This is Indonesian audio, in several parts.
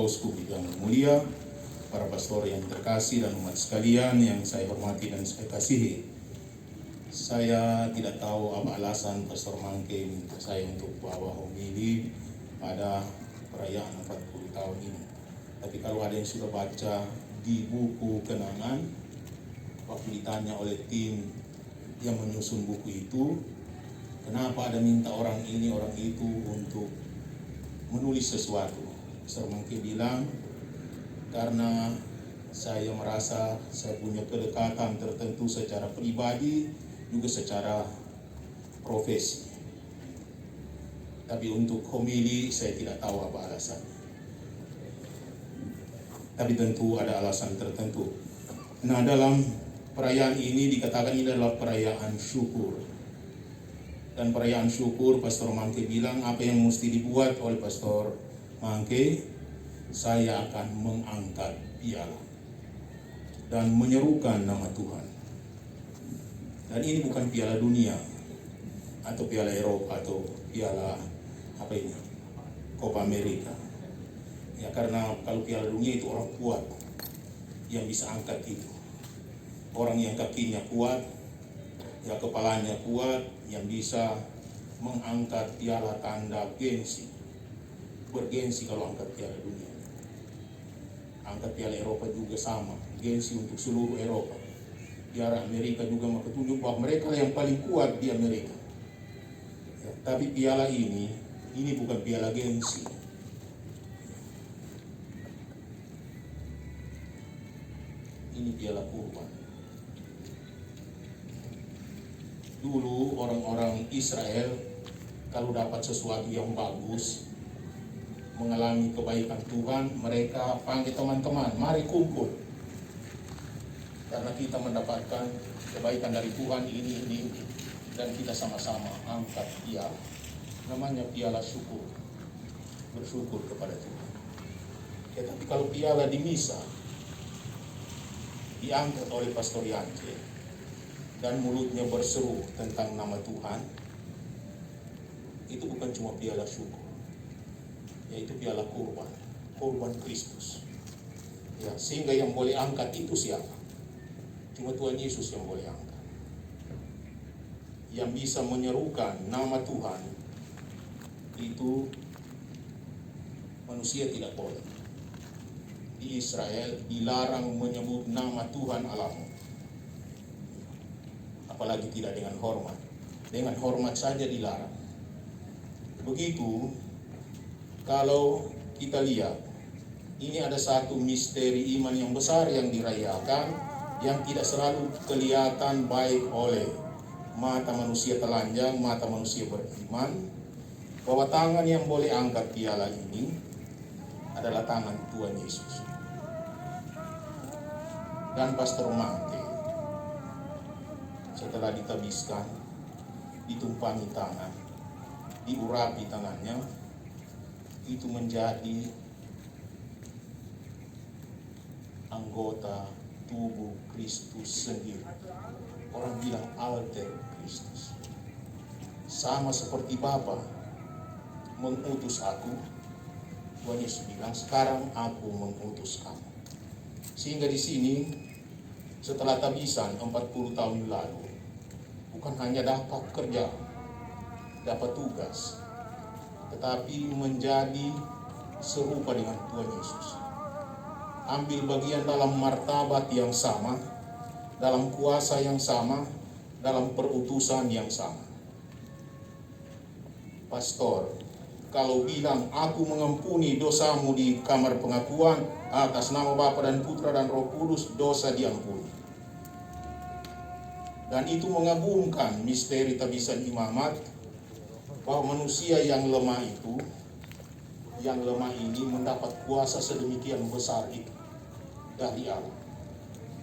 Pauskup yang mulia, para pastor yang terkasih dan umat sekalian yang saya hormati dan saya kasihi. Saya tidak tahu apa alasan Pastor Mangke minta saya untuk bawa homili pada perayaan 40 tahun ini. Tapi kalau ada yang sudah baca di buku kenangan, waktu ditanya oleh tim yang menyusun buku itu, kenapa ada minta orang ini orang itu untuk menulis sesuatu, Pastor Mangke bilang karena saya merasa saya punya kedekatan tertentu secara pribadi juga secara profesi. Tapi untuk homili saya tidak tahu apa alasan. Tapi tentu ada alasan tertentu. Nah, dalam perayaan ini dikatakan ini adalah perayaan syukur. Dan perayaan syukur, Pastor Mangke bilang apa yang mesti dibuat oleh Pastor Mangke, saya akan mengangkat piala dan menyerukan nama Tuhan. Dan ini bukan piala dunia atau piala Eropa atau piala apa ini, Copa America. Ya, karena kalau piala dunia itu orang kuat yang bisa angkat itu. Orang yang kakinya kuat, ya kepalanya kuat, yang bisa mengangkat piala tanda gengsi. Bergengsi kalau angkat piala dunia. Angkat piala Eropa juga sama, gengsi untuk seluruh Eropa. Piala Amerika juga menunjuk bahwa mereka yang paling kuat di Amerika. Ya, tapi piala ini bukan piala gengsi. Ini piala kurban. Dulu orang-orang Israel kalau dapat sesuatu yang bagus, mengalami kebaikan Tuhan, mereka panggil teman-teman, mari kumpul. Karena kita mendapatkan kebaikan dari Tuhan ini, dan kita sama-sama angkat piala. Namanya piala syukur. Bersyukur kepada Tuhan. Ya, tapi kalau piala di misa diangkat oleh Pastor Yance dan mulutnya berseru tentang nama Tuhan, itu bukan cuma piala syukur, yaitu piala kurban Kristus. Ya, sehingga yang boleh angkat itu siapa? Cuma Tuhan Yesus yang boleh angkat. Yang bisa menyerukan nama Tuhan itu manusia tidak boleh. Di Israel dilarang menyebut nama Tuhan Allahmu, apalagi tidak dengan hormat. Dengan hormat saja dilarang. Begitu kalau kita lihat, ini ada satu misteri iman yang besar yang dirayakan, yang tidak selalu kelihatan baik oleh mata manusia telanjang, mata manusia beriman, bahwa tangan yang boleh angkat piala ini adalah tangan Tuhan Yesus. Dan Pastor Mangke setelah ditabiskan, ditumpangi tangan, diurapi tangannya, itu menjadi anggota tubuh Kristus sendiri. Orang bilang alter Kristus. Sama seperti Bapa mengutus aku, Tuhan Yesus bilang, sekarang aku mengutus kamu. Sehingga di sini setelah tabisan 40 tahun lalu, bukan hanya dapat kerja, dapat tugas, tetapi menjadi serupa dengan Tuhan Yesus. Ambil bagian dalam martabat yang sama, dalam kuasa yang sama, dalam perutusan yang sama. Pastor, kalau bilang aku mengampuni dosamu di kamar pengakuan atas nama Bapa dan Putra dan Roh Kudus, dosa diampuni. Dan itu mengabungkan misteri tabisan imamat, bahwa manusia yang lemah itu, yang lemah ini mendapat kuasa sedemikian besar itu dari Allah.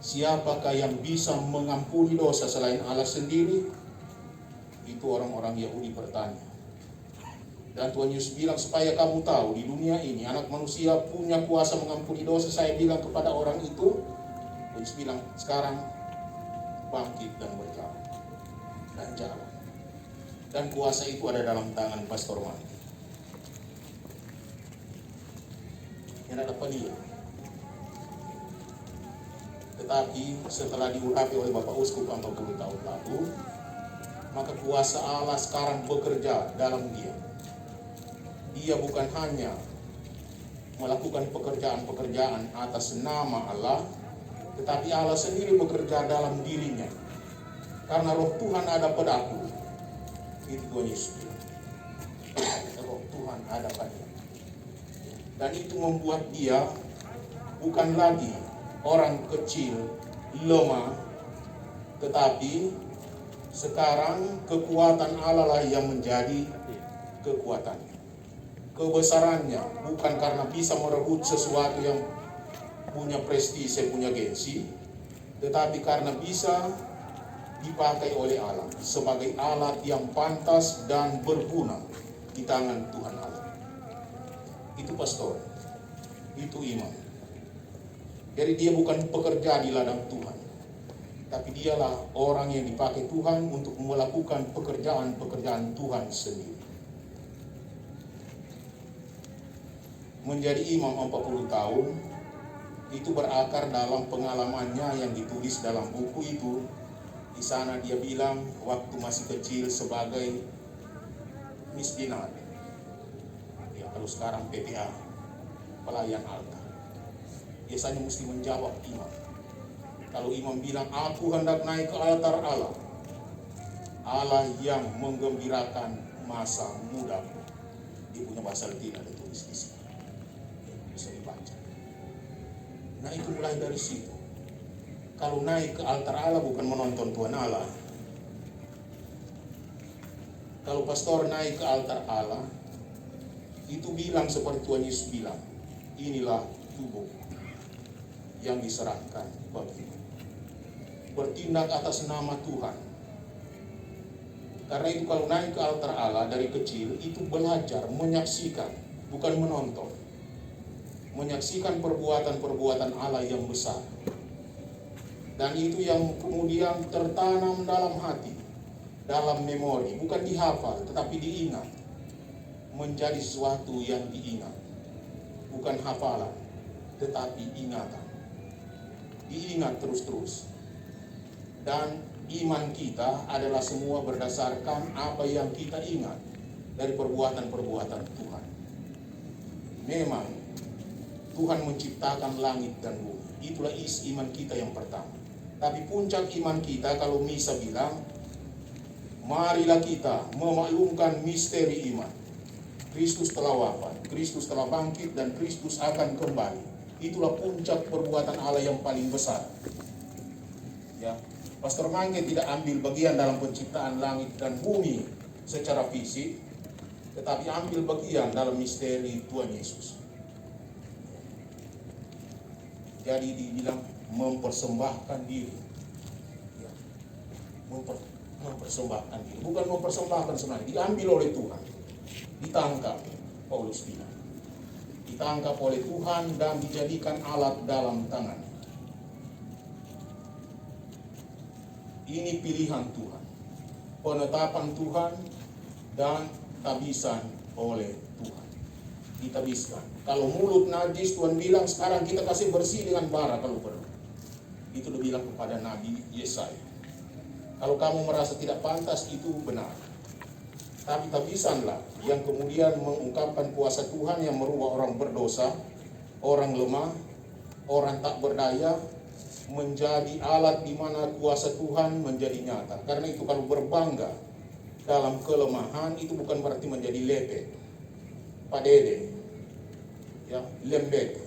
Siapakah yang bisa mengampuni dosa selain Allah sendiri? Itu orang-orang Yahudi bertanya. Dan Tuhan Yesus bilang, supaya kamu tahu di dunia ini anak manusia punya kuasa mengampuni dosa. Saya bilang kepada orang itu, Tuhan Yesus bilang, sekarang bangkit dan berjalan. Dan jalan. Dan kuasa itu ada dalam tangan Pastor Mangke. Yang dapat dia. Tetapi setelah diurapi oleh Bapak Uskup 40 tahun lalu, maka kuasa Allah sekarang bekerja dalam dia. Dia bukan hanya melakukan pekerjaan-pekerjaan atas nama Allah, tetapi Allah sendiri bekerja dalam dirinya. Karena roh Tuhan ada padaku. Itu Tuhan Yesus. Roh Tuhan ada padanya. Dan itu membuat dia bukan lagi orang kecil, lemah, tetapi sekarang kekuatan Allah lah yang menjadi kekuatannya. Kebesarannya bukan karena bisa merebut sesuatu yang punya prestise, punya gengsi, tetapi karena bisa dipakai oleh Allah sebagai alat yang pantas dan berguna di tangan Tuhan Allah. Itu pastor, itu imam. Jadi dia bukan pekerja di ladang Tuhan, tapi dialah orang yang dipakai Tuhan untuk melakukan pekerjaan-pekerjaan Tuhan sendiri. Menjadi imam 40 tahun, itu berakar dalam pengalamannya yang ditulis dalam buku itu. Di sana dia bilang waktu masih kecil sebagai miskinat. Ya, kalau sekarang PPA, pelayan altar. Biasanya mesti menjawab imam. Kalau imam bilang, aku hendak naik ke altar Allah, Allah yang menggembirakan masa muda. Dia punya bahasa Latin ada tulis di sini. Bisa dibaca. Nah itu mulai dari situ. Kalau naik ke altar Allah bukan menonton Tuhan Allah. Kalau pastor naik ke altar Allah, itu bilang seperti Tuhan Yesus bilang, inilah tubuh yang diserahkan bagimu. Bertindak atas nama Tuhan. Karena itu kalau naik ke altar Allah dari kecil, itu belajar, menyaksikan, bukan menonton. Menyaksikan perbuatan-perbuatan Allah yang besar. Dan itu yang kemudian tertanam dalam hati, dalam memori, bukan dihafal tetapi diingat. Menjadi sesuatu yang diingat. Bukan hafalan, tetapi ingatan. Diingat terus-terus. Dan iman kita adalah semua berdasarkan apa yang kita ingat dari perbuatan-perbuatan Tuhan. Memang Tuhan menciptakan langit dan bumi. Itulah isi iman kita yang pertama. Tapi puncak iman kita kalau Misa bilang, marilah kita memaklumkan misteri iman. Kristus telah wafat, Kristus telah bangkit, dan Kristus akan kembali. Itulah puncak perbuatan Allah yang paling besar. Ya, Pastor Mangke tidak ambil bagian dalam penciptaan langit dan bumi secara fisik, tetapi ambil bagian dalam misteri Tuhan Yesus. Jadi dibilang mempersembahkan diri, ya. Mempersembahkan diri, bukan mempersembahkan sebenarnya, diambil oleh Tuhan, ditangkap. Paulus bilang, ditangkap oleh Tuhan dan dijadikan alat dalam tangan. Ini pilihan Tuhan, penetapan Tuhan, dan tabisan oleh Tuhan. Ditabiskan. Kalau mulut najis, Tuhan bilang sekarang kita kasih bersih dengan bara kalau perlu. Itu dibilang kepada Nabi Yesaya. Kalau kamu merasa tidak pantas, itu benar. Tapi tabisanlah yang kemudian mengungkapkan kuasa Tuhan yang merubah orang berdosa, orang lemah, orang tak berdaya, menjadi alat di mana kuasa Tuhan menjadi nyata. Karena itu kalau berbangga dalam kelemahan, itu bukan berarti menjadi lepek, padede, ya, lembek.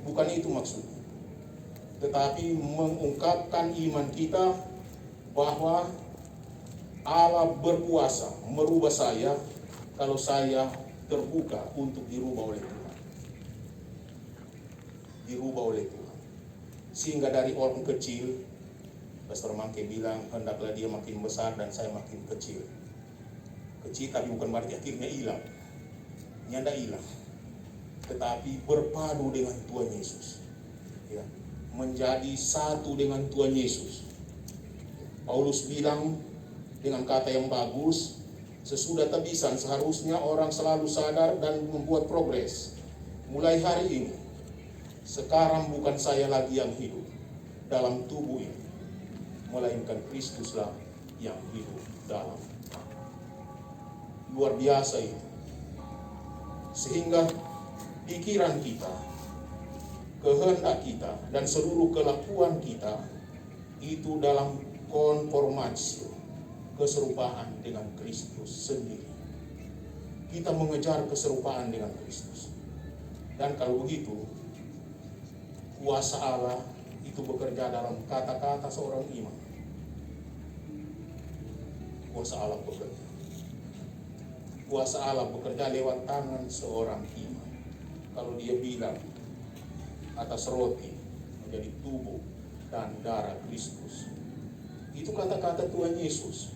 Bukan itu maksudnya. Tetapi mengungkapkan iman kita bahwa Allah berkuasa merubah saya kalau saya terbuka untuk dirubah oleh Tuhan. Dirubah oleh Tuhan. Sehingga dari orang kecil, Pastor Mangke bilang, hendaklah dia makin besar dan saya makin kecil. Kecil tapi bukan berarti akhirnya hilang. Nyanda hilang. Tetapi berpadu dengan Tuhan Yesus. Ya. Menjadi satu dengan Tuhan Yesus. Paulus bilang dengan kata yang bagus, sesudah tabisan seharusnya orang selalu sadar dan membuat progres. Mulai hari ini, sekarang bukan saya lagi yang hidup dalam tubuh ini, melainkan Kristuslah yang hidup dalam aku. Luar biasa itu. Sehingga pikiran kita, kehendak kita, dan seluruh kelakuan kita itu dalam konformasi, keserupaan dengan Kristus sendiri. Kita mengejar keserupaan dengan Kristus. Dan kalau begitu, kuasa Allah itu bekerja dalam kata-kata seorang imam. Kuasa Allah bekerja. Kuasa Allah bekerja lewat tangan seorang imam. Kalau dia bilang atas roti menjadi tubuh dan darah Kristus, itu kata-kata Tuhan Yesus.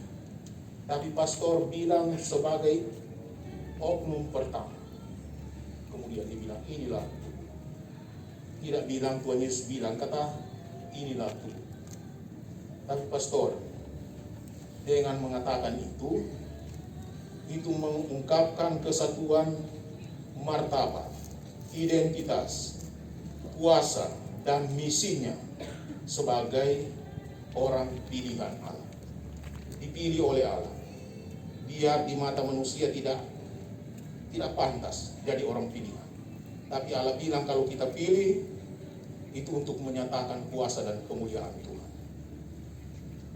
Tapi pastor bilang sebagai oknum pertama. Kemudian dia bilang inilah tubuh. Tidak bilang Tuhan Yesus bilang kata inilah tubuh. Tapi pastor dengan mengatakan itu mengungkapkan kesatuan martabat, identitas, kuasa, dan misinya sebagai orang pilihan Allah. Dipilih oleh Allah. Biar di mata manusia tidak pantas jadi orang pilihan. Tapi Allah bilang kalau kita pilih itu untuk menyatakan kuasa dan kemuliaan Tuhan.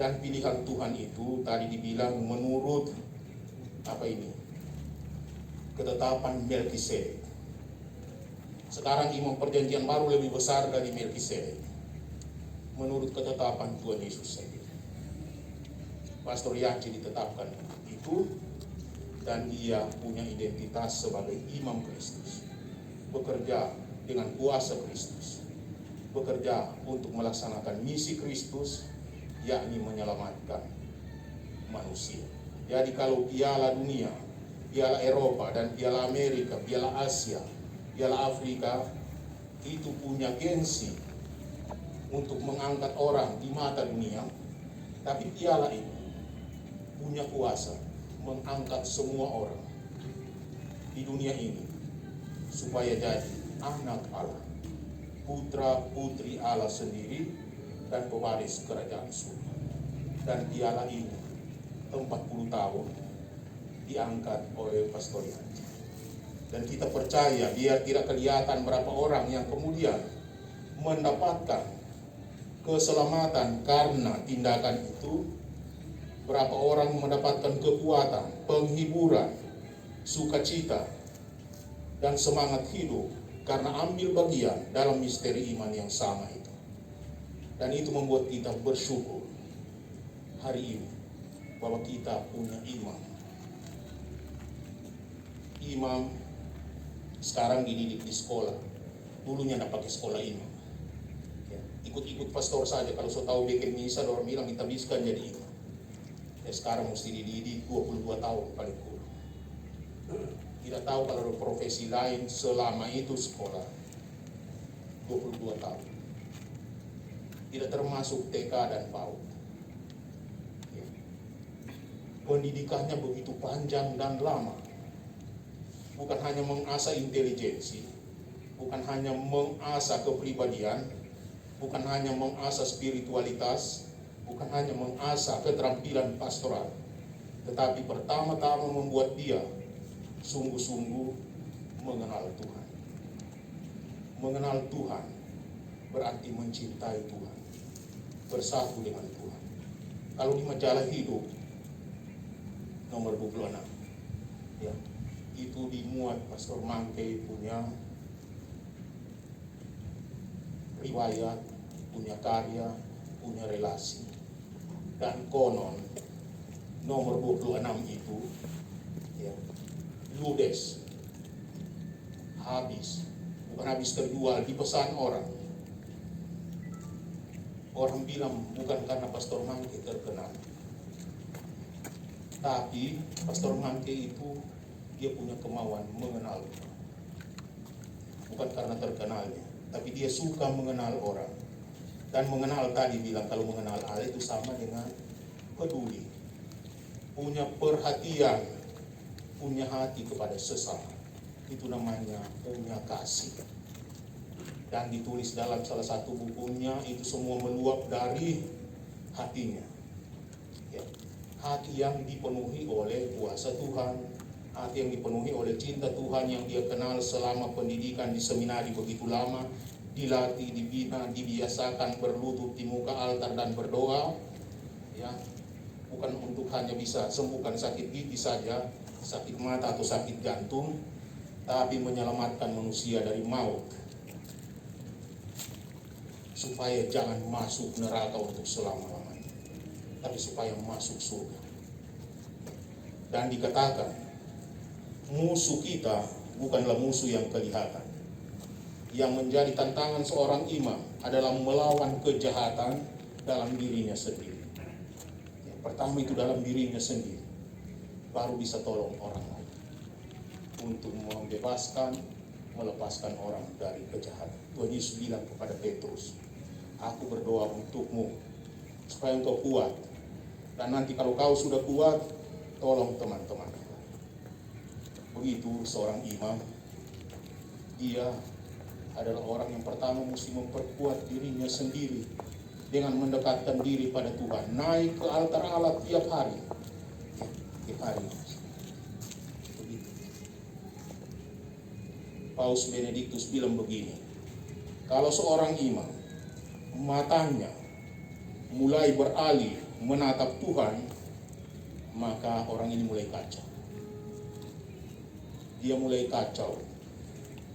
Dan pilihan Tuhan itu tadi dibilang menurut ketetapan Melkisedek. Sekarang imam perjanjian baru lebih besar dari Melkisedek menurut ketetapan Tuhan Yesus sendiri. Pastor Yaci ditetapkan itu, dan dia punya identitas sebagai imam Kristus, bekerja dengan kuasa Kristus, bekerja untuk melaksanakan misi Kristus, yakni menyelamatkan manusia. Jadi kalau piala dunia, piala Eropa, dan piala Amerika, piala Asia, piala Afrika itu punya gengsi untuk mengangkat orang di mata dunia, tapi piala ini punya kuasa mengangkat semua orang di dunia ini supaya jadi anak Allah, putra putri Allah sendiri, dan pewaris kerajaan surga. Dan piala ini 40 tahun diangkat oleh Pastor Yanti. Dan kita percaya biar tidak kelihatan berapa orang yang kemudian mendapatkan keselamatan karena tindakan itu, berapa orang mendapatkan kekuatan, penghiburan, sukacita, dan semangat hidup karena ambil bagian dalam misteri iman yang sama itu. Dan itu membuat kita bersyukur hari ini bahwa kita punya imam. Imam sekarang dididik di sekolah. Dulunya tidak pakai sekolah imam. Ikut-ikut pastor saja, kalau so tahu bikin misa, orang bilang kita bisa jadi imam. Sekarang mesti dididik 22 tahun paling kurang. Tidak tahu kalau ada profesi lain selama itu sekolah 22 tahun. Tidak termasuk TK dan PAUD. Pendidikannya begitu panjang dan lama. Bukan hanya mengasah intelijensi, bukan hanya mengasah kepribadian, bukan hanya mengasah spiritualitas, bukan hanya mengasah keterampilan pastoral, tetapi pertama-tama membuat dia sungguh-sungguh mengenal Tuhan. Mengenal Tuhan berarti mencintai Tuhan, bersatu dengan Tuhan. Kalau di majalah Hidup nomor 26, itu dimuat Pastor Mangke punya riwayat, punya karya, punya relasi. Dan konon nomor 26 itu ludes, bukan habis terjual, dipesan orang. Orang bilang bukan karena Pastor Mangke terkenal, tapi Pastor Mangke itu dia punya kemauan mengenal, bukan karena terkenalnya, tapi dia suka mengenal orang. Dan mengenal tadi bilang kalau mengenal Allah itu sama dengan peduli, punya perhatian, punya hati kepada sesama. Itu namanya punya kasih. dan ditulis dalam salah satu bukunya, itu semua meluap dari hatinya. Ya. Hati yang dipenuhi oleh kuasa Tuhan, hati yang dipenuhi oleh cinta Tuhan yang dia kenal selama pendidikan di seminari begitu lama, dilatih, dibina, dibiasakan berlutut di muka altar dan berdoa, ya, bukan untuk hanya bisa sembuhkan sakit gigi saja, sakit mata atau sakit jantung, tapi menyelamatkan manusia dari maut, supaya jangan masuk neraka untuk selama-lamanya, tapi supaya masuk surga. Dan dikatakan, musuh kita bukanlah musuh yang kelihatan. Yang menjadi tantangan seorang imam adalah melawan kejahatan dalam dirinya sendiri. Yang pertama itu dalam dirinya sendiri, baru bisa tolong orang lain untuk membebaskan, melepaskan orang dari kejahatan. Tuhan Yesus bilang kepada Petrus, aku berdoa untukmu supaya engkau kuat, dan nanti kalau kau sudah kuat, tolong teman-teman. Begitu seorang imam, dia adalah orang yang pertama mesti memperkuat dirinya sendiri dengan mendekatkan diri pada Tuhan, naik ke altar Allah tiap hari. Tiap hari. Begitu. Paus Benediktus bilang begini, kalau seorang imam matanya mulai beralih menatap Tuhan, maka orang ini mulai kacau. Dia mulai kacau.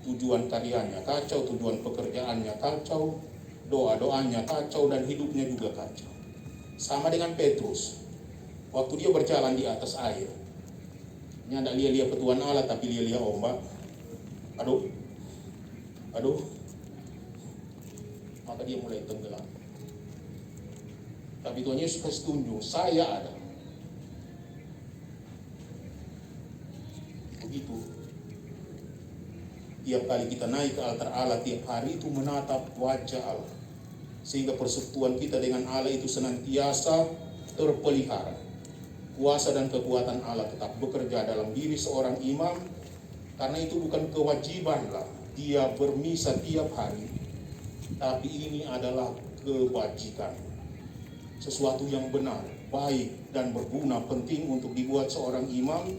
Tujuan karyanya kacau, tujuan pekerjaannya kacau, doa-doanya kacau, dan hidupnya juga kacau. Sama dengan Petrus. Waktu dia berjalan di atas air, nyandak lihat petuan Allah, tapi lihat ombak. Aduh. Maka dia mulai tenggelam. Tapi Tuhan Yesus kasih tunjuk, saya ada. Begitu. Tiap kali kita naik ke altar Allah, tiap hari itu menatap wajah Allah, sehingga persekutuan kita dengan Allah itu senantiasa terpelihara. Kuasa dan kekuatan Allah tetap bekerja dalam diri seorang imam, karena itu bukan kewajiban lah dia bermisa tiap hari, tapi ini adalah kewajiban, sesuatu yang benar, baik, dan berguna, penting untuk dibuat seorang imam,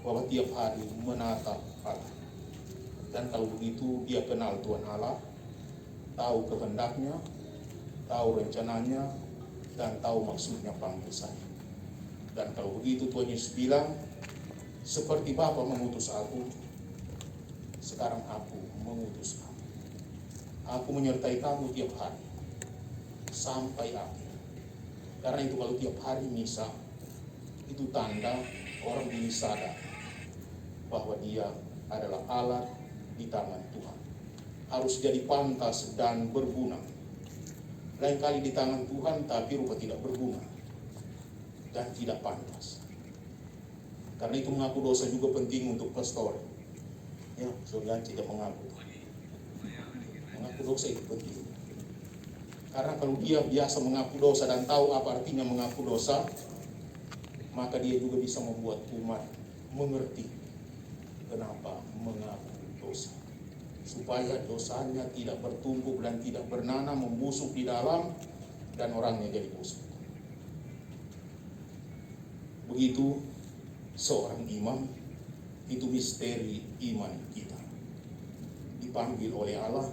bahwa tiap hari menatap Allah. Dan kalau begitu dia kenal Tuhan Allah, tahu kehendaknya, tahu rencananya, dan tahu maksudnya panggil saya. Dan kalau begitu Tuhan Yesus bilang, seperti Bapa mengutus aku, sekarang aku mengutus kamu. Aku menyertai kamu tiap hari sampai akhir. Karena itu kalau tiap hari misa, itu tanda orang ini sadar bahwa dia adalah alat di tangan Tuhan, harus jadi pantas dan berguna. Lain kali di tangan Tuhan tapi rupa tidak berguna dan tidak pantas. Karena itu mengaku dosa juga penting untuk pastor. Ya, saudara tidak mengaku dosa itu penting. Karena kalau dia biasa mengaku dosa dan tahu apa artinya mengaku dosa, maka dia juga bisa membuat umat mengerti kenapa mengaku dosa, supaya dosanya tidak bertumpuk dan tidak bernanam membusuk di dalam, dan orangnya jadi busuk. Begitu seorang imam, itu misteri iman kita. Dipanggil oleh Allah,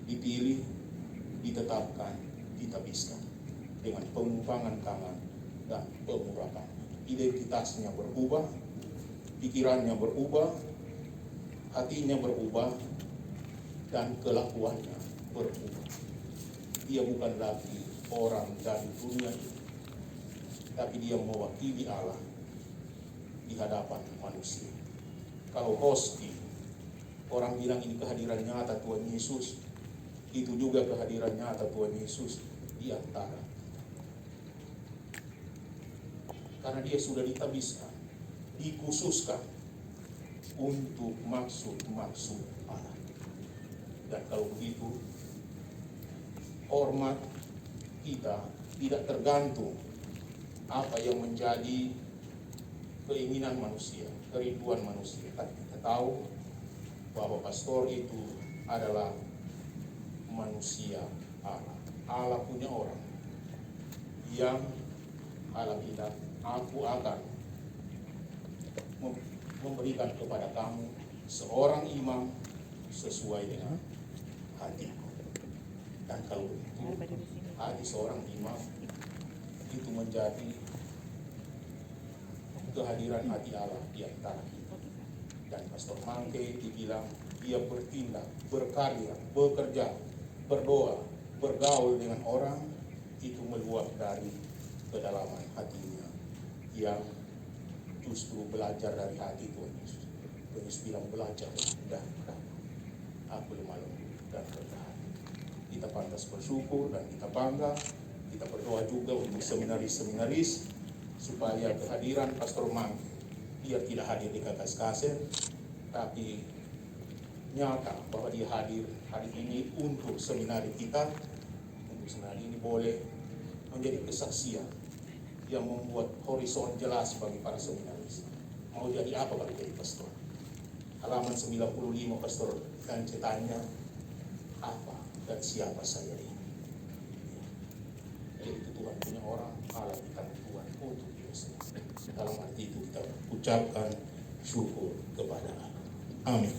dipilih, ditetapkan, ditabiskan dengan pengumpangan tangan dan pengurapan. Identitasnya berubah, pikirannya berubah, hatinya berubah, dan kelakuannya berubah. Dia bukan lagi orang dari dunia ini, tapi dia mewakili Allah di hadapan manusia. Kalau hosti, orang bilang ini kehadiran nyata Tuhan Yesus, itu juga kehadiran nyata Tuhan Yesus di antara. Karena dia sudah ditabiskan, dikhususkan untuk maksud-maksud Allah. Dan kalau begitu, hormat kita tidak tergantung apa yang menjadi keinginan manusia, kerinduan manusia. Kita tahu bahwa pastor itu adalah manusia Allah. Allah punya orang yang Allah bilang, aku akan memberikan kepada kamu seorang imam sesuai dengan hatiku. Dan kalau itu hati seorang imam itu menjadi kehadiran hati Allah di antara kita. Dan Pastor Mangke dibilang dia bertindak, berkarya, bekerja, berdoa, bergaul dengan orang, itu meluap dari kedalaman hatinya yang justru belajar dari hati Tuhan Yesus. Tuhan Yesus bilang belajar dan aku lemah lembut dan rendah hati. Kita pantas bersyukur dan kita bangga. Kita berdoa juga untuk seminaris-seminaris supaya kehadiran Pastor Mangke, dia tidak hadir di Kakas Kasen, tapi nyata bahwa dia hadir hari ini untuk seminari kita. Untuk seminari ini boleh menjadi kesaksian yang membuat horizon jelas bagi para seminaris. Mau jadi apa kalau jadi pastor? Halaman 95 Pastor dan ceritanya apa dan siapa saya ini. Jadi itu Tuhan punya orang, Allah kita Tuhan untuk Yesus. Dalam arti itu kita ucapkan syukur kepada Allah. Amin.